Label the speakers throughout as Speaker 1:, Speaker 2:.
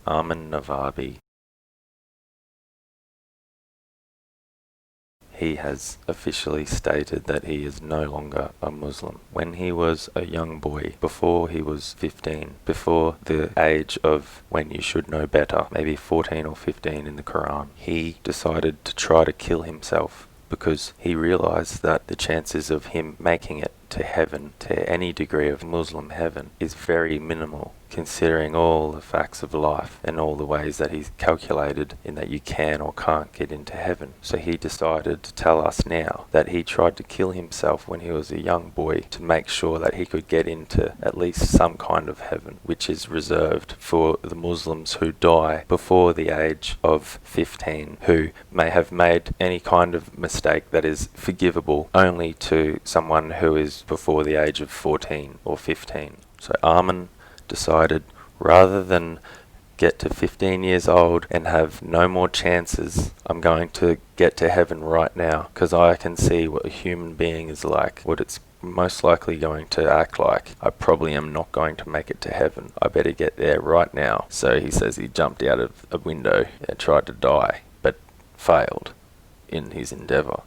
Speaker 1: Armin Navabi. He has officially stated that he is no longer a Muslim. When he was a young boy, before he was 15, before the age of when you should know better, maybe 14 or 15 in the Quran, he decided to try to kill himself because he realized that the chances of him making it to heaven, to any degree of Muslim heaven, is very minimal, considering all the facts of life and all the ways that he's calculated in that you can or can't get into heaven. So he decided to tell us now that he tried to kill himself when he was a young boy to make sure that he could get into at least some kind of heaven, which is reserved for the Muslims who die before the age of 15, who may have made any kind of mistake that is forgivable only to someone who is before the age of 14 or 15. So Armin decided, rather than get to 15 years old and have no more chances, I'm going to get to heaven right now, because I can see what a human being is like, what it's most likely going to act like. I probably am not going to make it to heaven. I better get there right now. So he says he jumped out of a window and tried to die, but failed in his endeavour.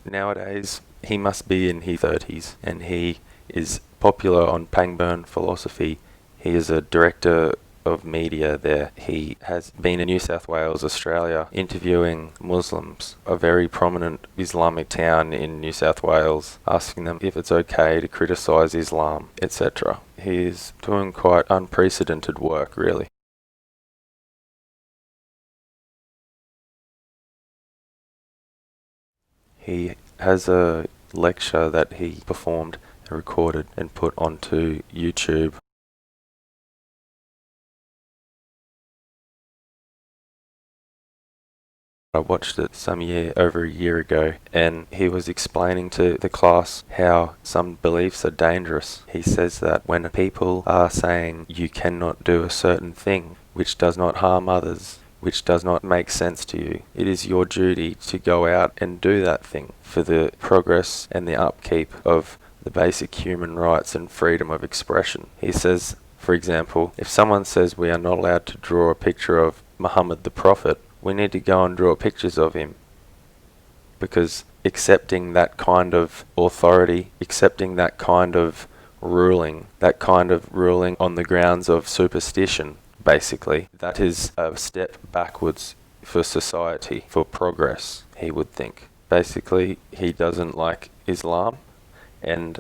Speaker 1: Nowadays, he must be in his 30s, and he is popular on Pangburn Philosophy. He is a director of media there. He has been in New South Wales, Australia, interviewing Muslims, a very prominent Islamic town in New South Wales, asking them if it's okay to criticise Islam, etc. He is doing quite unprecedented work, really. He has a lecture that he performed, recorded and put onto YouTube. I watched it over a year ago, and he was explaining to the class how some beliefs are dangerous. He says that when people are saying you cannot do a certain thing which does not harm others, which does not make sense to you, it is your duty to go out and do that thing for the progress and the upkeep of the basic human rights and freedom of expression. He says, for example, if someone says we are not allowed to draw a picture of Muhammad the Prophet, we need to go and draw pictures of him, because accepting that kind of authority, accepting that kind of ruling on the grounds of superstition, basically, that is a step backwards for society, for progress, he would think. Basically, he doesn't like Islam, and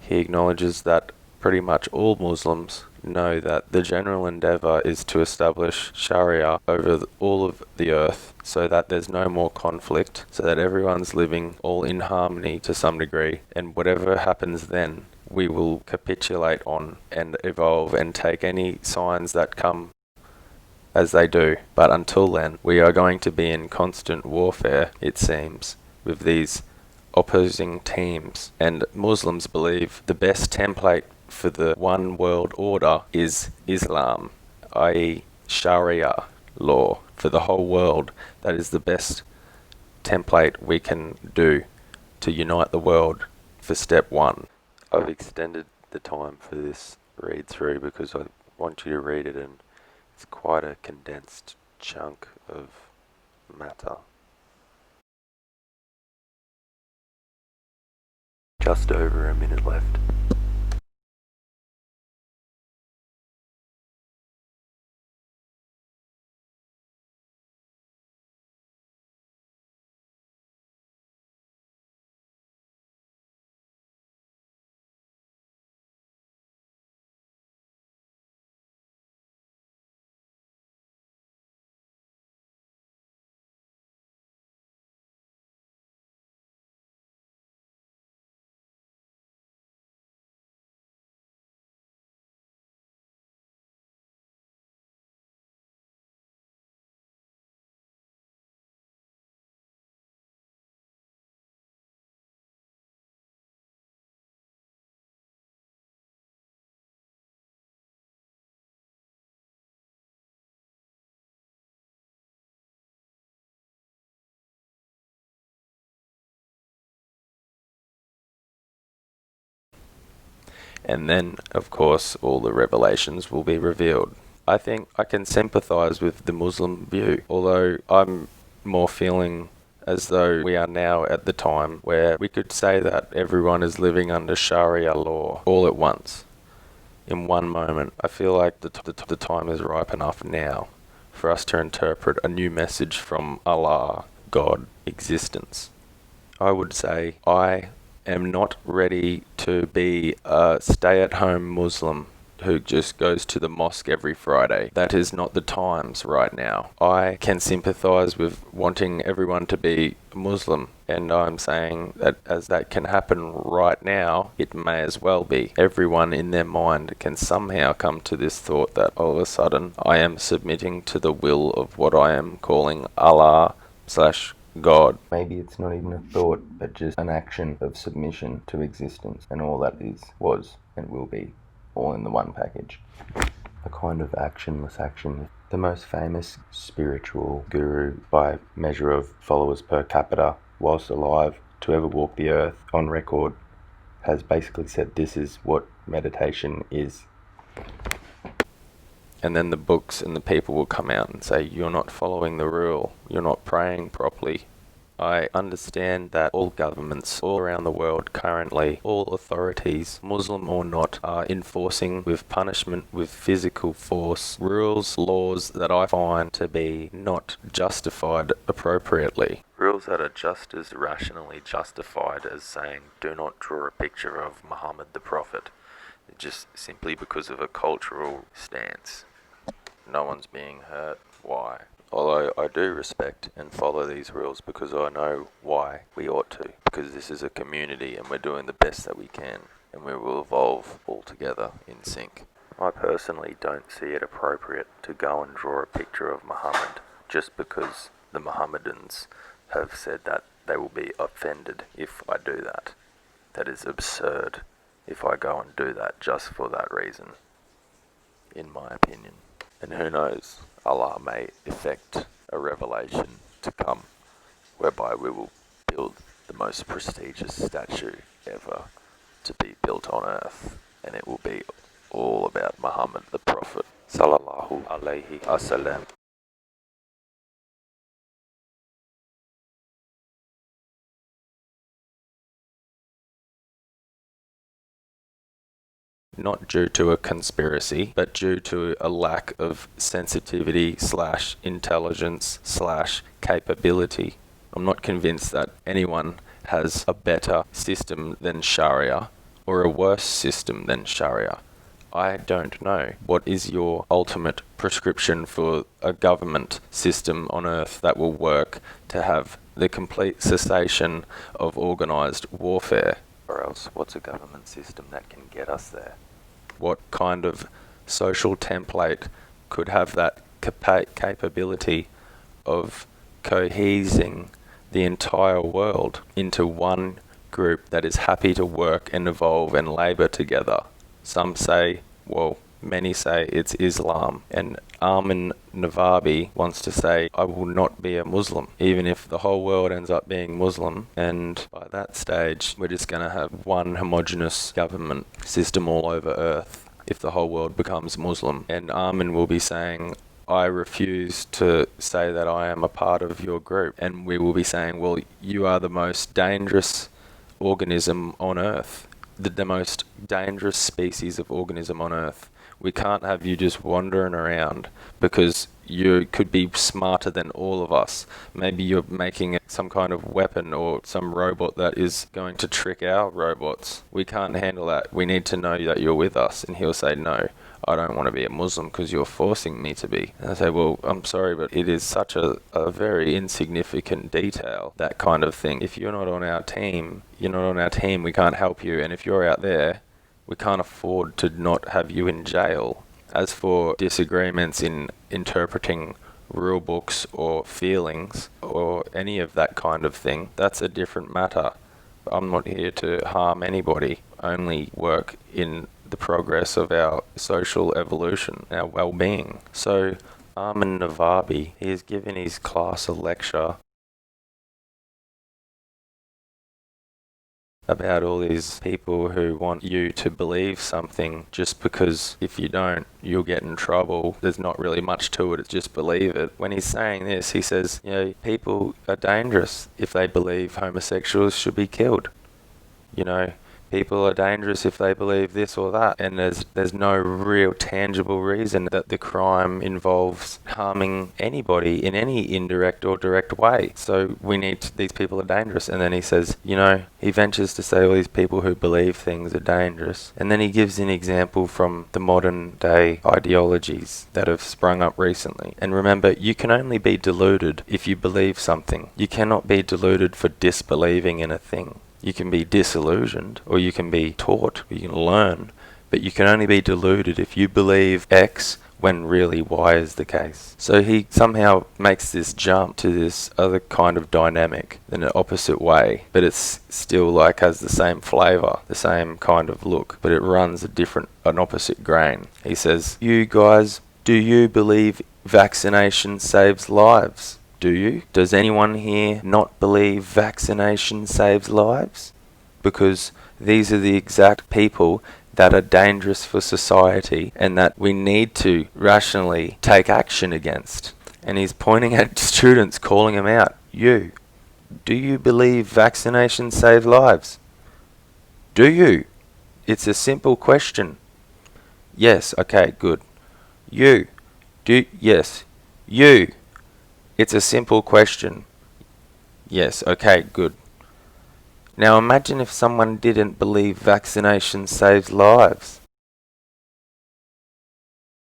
Speaker 1: he acknowledges that pretty much all Muslims know that the general endeavour is to establish Sharia over all of the earth, so that there's no more conflict, so that everyone's living all in harmony to some degree, and whatever happens then, we will capitulate on and evolve and take any signs that come as they do. But until then, we are going to be in constant warfare, it seems, with these opposing teams. And Muslims believe the best template for the one world order is Islam, i.e. Sharia law for the whole world. That is the best template we can do to unite the world for step one. I've extended the time for this read through because I want you to read it, and it's quite a condensed chunk of matter. Just over a minute left. And then, of course, all the revelations will be revealed. I think I can sympathise with the Muslim view, although I'm more feeling as though we are now at the time where we could say that everyone is living under Sharia law all at once, in one moment. I feel like the time is ripe enough now for us to interpret a new message from Allah, God, existence. I would say I am not ready to be a stay-at-home Muslim who just goes to the mosque every Friday. That is not the times right now. I can sympathise with wanting everyone to be Muslim, and I'm saying that as that can happen right now, it may as well be. Everyone in their mind can somehow come to this thought that all of a sudden I am submitting to the will of what I am calling Allah / God. Maybe it's not even a thought, but just an action of submission to existence, and all that is, was, and will be, all in the one package. A kind of actionless action. The most famous spiritual guru by measure of followers per capita, whilst alive, to ever walk the earth on record, has basically said this is what meditation is. And then the books and the people will come out and say, you're not following the rule, you're not praying properly. I understand that all governments all around the world currently, all authorities, Muslim or not, are enforcing with punishment, with physical force, rules, laws that I find to be not justified appropriately. Rules that are just as rationally justified as saying, do not draw a picture of Muhammad the Prophet, just simply because of a cultural stance. No one's being hurt. Why? Although I do respect and follow these rules because I know why we ought to. Because this is a community and we're doing the best that we can, and we will evolve all together in sync. I personally don't see it appropriate to go and draw a picture of Muhammad just because the Mohammedans have said that they will be offended if I do that. That is absurd if I go and do that just for that reason, in my opinion. And who knows, Allah may effect a revelation to come whereby we will build the most prestigious statue ever to be built on earth, and it will be all about Muhammad the Prophet sallallahu alaihi wasallam. Not due to a conspiracy, but due to a lack of sensitivity / intelligence / capability. I'm not convinced that anyone has a better system than Sharia or a worse system than Sharia. I don't know. What is your ultimate prescription for a government system on earth that will work to have the complete cessation of organised warfare? Or else, what's a government system that can get us there? What kind of social template could have that capability of cohesing the entire world into one group that is happy to work and evolve and labour together? Some say, well, many say it's Islam, and Armin Navabi wants to say, I will not be a Muslim, even if the whole world ends up being Muslim, and by that stage we're just going to have one homogenous government system all over earth if the whole world becomes Muslim. And Armin will be saying, I refuse to say that I am a part of your group, and we will be saying, well, you are the most dangerous organism on earth, the most dangerous species of organism on earth. We can't have you just wandering around because you could be smarter than all of us. Maybe you're making some kind of weapon or some robot that is going to trick our robots. We can't handle that. We need to know that you're with us. And he'll say, no, I don't want to be a Muslim because you're forcing me to be. And I say, well, I'm sorry, but it is such a very insignificant detail, that kind of thing. If you're not on our team, you're not on our team, we can't help you. And if you're out there, we can't afford to not have you in jail. As for disagreements in interpreting rule books or feelings or any of that kind of thing, that's a different matter. I'm not here to harm anybody, only work in the progress of our social evolution, our well-being. So Armin Navabi, he has given his class a lecture about all these people who want you to believe something just because if you don't, you'll get in trouble. There's not really much to it, it's just believe it. When he's saying this, he says, people are dangerous if they believe homosexuals should be killed. People are dangerous if they believe this or that, and there's no real tangible reason that the crime involves harming anybody in any indirect or direct way. So these people are dangerous. And then he says, he ventures to say all these people who believe things are dangerous, and then he gives an example from the modern day ideologies that have sprung up recently. And remember, you can only be deluded if you believe something. You cannot be deluded for disbelieving in a thing. You can be disillusioned, or you can be taught, or you can learn, but you can only be deluded if you believe X when really Y is the case. So he somehow makes this jump to this other kind of dynamic in an opposite way, but it's still has the same flavour, the same kind of look, but it runs an opposite grain. He says, you guys, do you believe vaccination saves lives? Do you? Does anyone here not believe vaccination saves lives? Because these are the exact people that are dangerous for society and that we need to rationally take action against. And he's pointing at students, calling them out. Do you believe vaccination saves lives? Do you? It's a simple question. Yes, okay, good. Yes. You. It's a simple question. Yes, okay, good. Now imagine if someone didn't believe vaccination saves lives.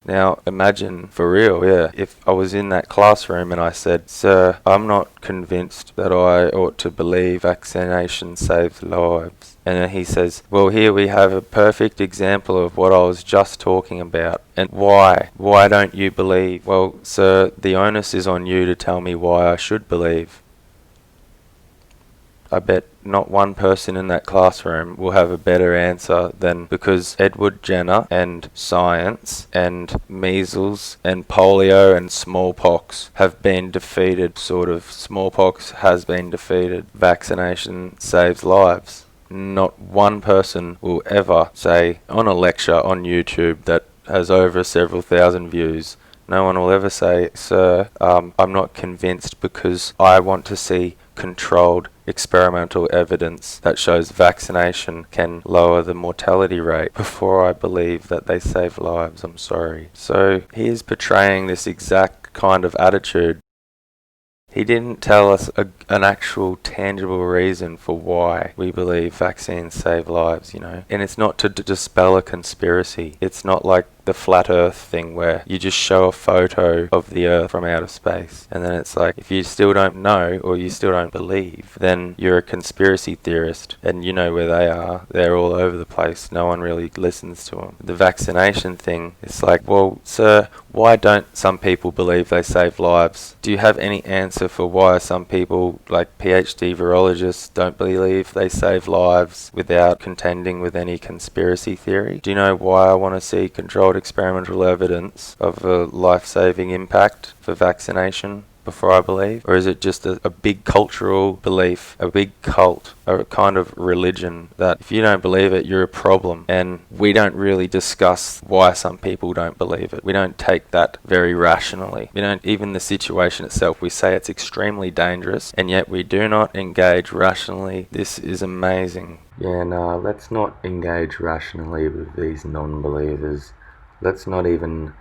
Speaker 1: Now imagine, for real, if I was in that classroom and I said, Sir, I'm not convinced that I ought to believe vaccination saves lives. And then he says, well, here we have a perfect example of what I was just talking about. And why? Why don't you believe? Well, sir, the onus is on you to tell me why I should believe. I bet not one person in that classroom will have a better answer than because Edward Jenner and science and measles and polio and smallpox have been defeated. Smallpox has been defeated. Vaccination saves lives. Not one person will ever say on a lecture on YouTube that has over several thousand views, no one will ever say, sir, I'm not convinced because I want to see controlled experimental evidence that shows vaccination can lower the mortality rate before I believe that they save lives. I'm sorry. So he is portraying this exact kind of attitude. He didn't tell us an actual tangible reason for why we believe vaccines save lives, And it's not to dispel a conspiracy. It's not like the flat earth thing where you just show a photo of the earth from outer space. And then it's like, if you still don't know or you still don't believe, then you're a conspiracy theorist. And you know where they are. They're all over the place. No one really listens to them. The vaccination thing, it's like, well, sir, why don't some people believe they save lives? Do you have any answer for why some people, like PhD virologists, don't believe they save lives without contending with any conspiracy theory? Do you know why I want to see controlled experimental evidence of a life-saving impact for vaccination before I believe? Or is it just a big cultural belief, a big cult, a kind of religion that if you don't believe it, you're a problem? And we don't really discuss why some people don't believe it. We don't take that very rationally. We don't, even the situation itself, we say it's extremely dangerous, and yet we do not engage rationally. This is amazing. Yeah, no, let's not engage rationally with these non-believers. Let's not even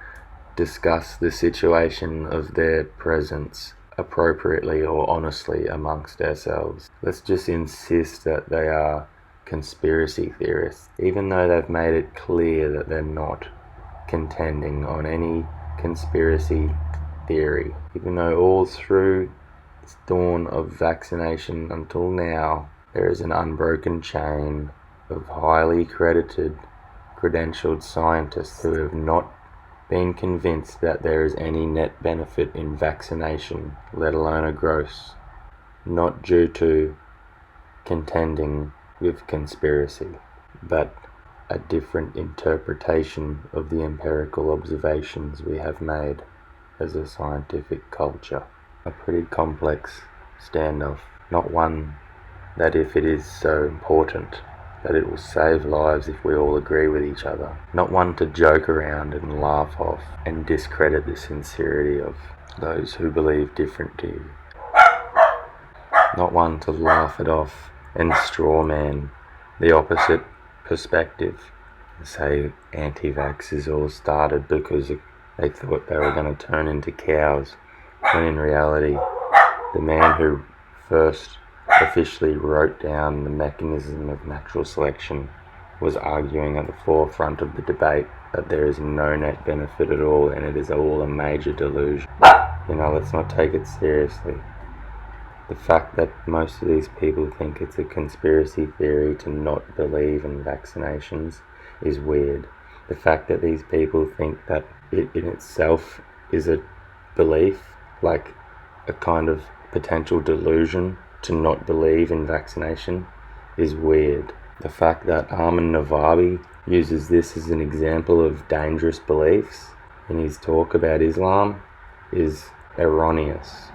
Speaker 1: discuss the situation of their presence appropriately or honestly amongst ourselves. Let's just insist that they are conspiracy theorists, even though they've made it clear that they're not contending on any conspiracy theory. Even though all through its dawn of vaccination until now, there is an unbroken chain of highly credited, credentialed scientists who have not been convinced that there is any net benefit in vaccination, let alone a gross, not due to contending with conspiracy, but a different interpretation of the empirical observations we have made as a scientific culture. A pretty complex standoff, not one that if it is so important, that it will save lives if we all agree with each other. Not one to joke around and laugh off and discredit the sincerity of those who believe different to you. Not one to laugh it off and strawman the opposite perspective and say anti-vaxxers all started because they thought they were going to turn into cows, when in reality the man who first officially wrote down the mechanism of natural selection was arguing at the forefront of the debate that there is no net benefit at all and it is all a major delusion. Let's not take it seriously. The fact that most of these people think it's a conspiracy theory to not believe in vaccinations is weird. The fact that these people think that it in itself is a belief, like a kind of potential delusion to not believe in vaccination, is weird. The fact that Armin Navabi uses this as an example of dangerous beliefs in his talk about Islam is erroneous.